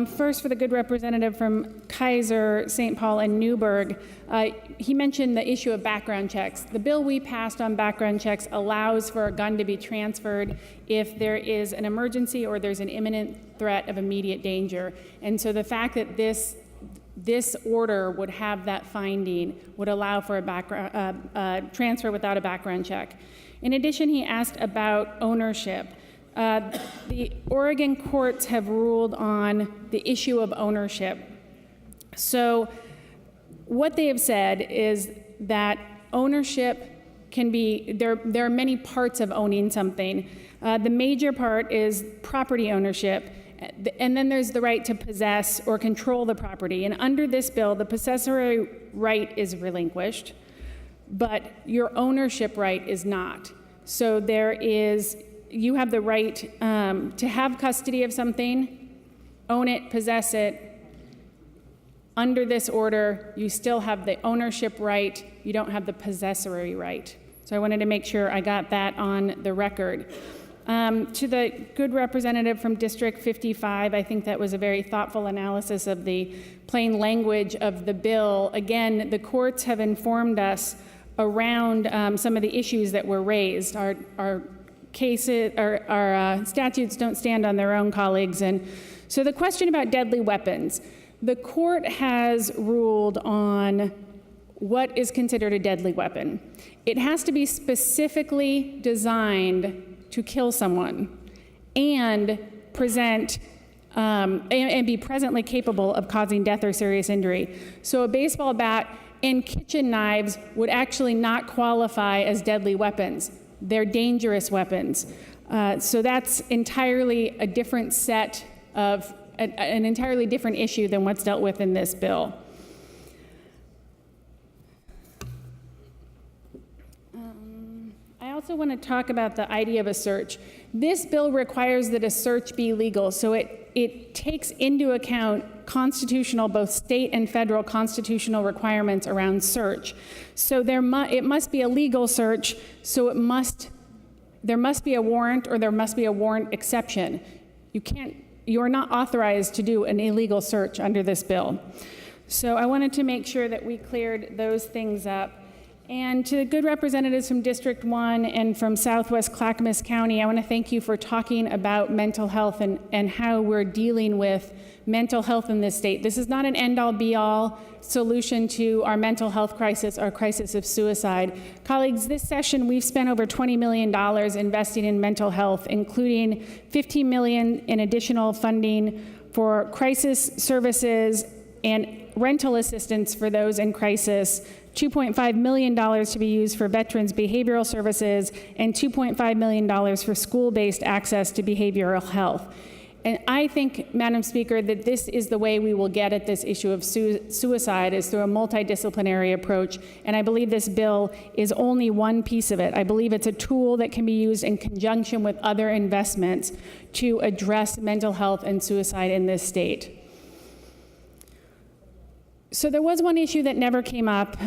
First, for the good representative from Kaiser, St. Paul, and Newburgh, he mentioned the issue of background checks. The bill we passed on background checks allows for a gun to be transferred if there is an emergency or there's an imminent threat of immediate danger. And so the fact that this order would have that finding would allow for a transfer without a background check. In addition, he asked about ownership. The Oregon courts have ruled on the issue of ownership. So what they have said is that ownership can be, there are many parts of owning something. The major part is property ownership, and then there's the right to possess or control the property. And under this bill, the possessory right is relinquished, but your ownership right is not. So you have the right to have custody of something, own it, possess it. Under this order, you still have the ownership right, you don't have the possessory right. So I wanted to make sure I got that on the record. To the good representative from District 55, I think that was a very thoughtful analysis of the plain language of the bill. Again, the courts have informed us around some of the issues that were raised. Our statutes don't stand on their own, colleagues. And so the question about deadly weapons, the court has ruled on what is considered a deadly weapon. It has to be specifically designed to kill someone and present and be presently capable of causing death or serious injury. So a baseball bat and kitchen knives would actually not qualify as deadly weapons. They're dangerous weapons. So that's entirely a different set of, an entirely different issue than what's dealt with in this bill. I also want to talk about the idea of a search. This bill requires that a search be legal, so it takes into account constitutional, both state and federal constitutional requirements around search. So it must be a legal search, so there must be a warrant or there must be a warrant exception. You are not authorized to do an illegal search under this bill. So I wanted to make sure that we cleared those things up. And to the good representatives from District 1 and from Southwest Clackamas County, I want to thank you for talking about mental health and how we're dealing with mental health in this state. This is not an end-all be-all solution to our mental health crisis, our crisis of suicide. Colleagues, this session we've spent over $20 million investing in mental health, including $15 million in additional funding for crisis services and rental assistance for those in crisis, $2.5 million to be used for veterans behavioral services, and $2.5 million for school-based access to behavioral health. And I think, Madam Speaker, that this is the way we will get at this issue of suicide, is through a multidisciplinary approach. And I believe this bill is only one piece of it. I believe it's a tool that can be used in conjunction with other investments to address mental health and suicide in this state. So there was one issue that never came up.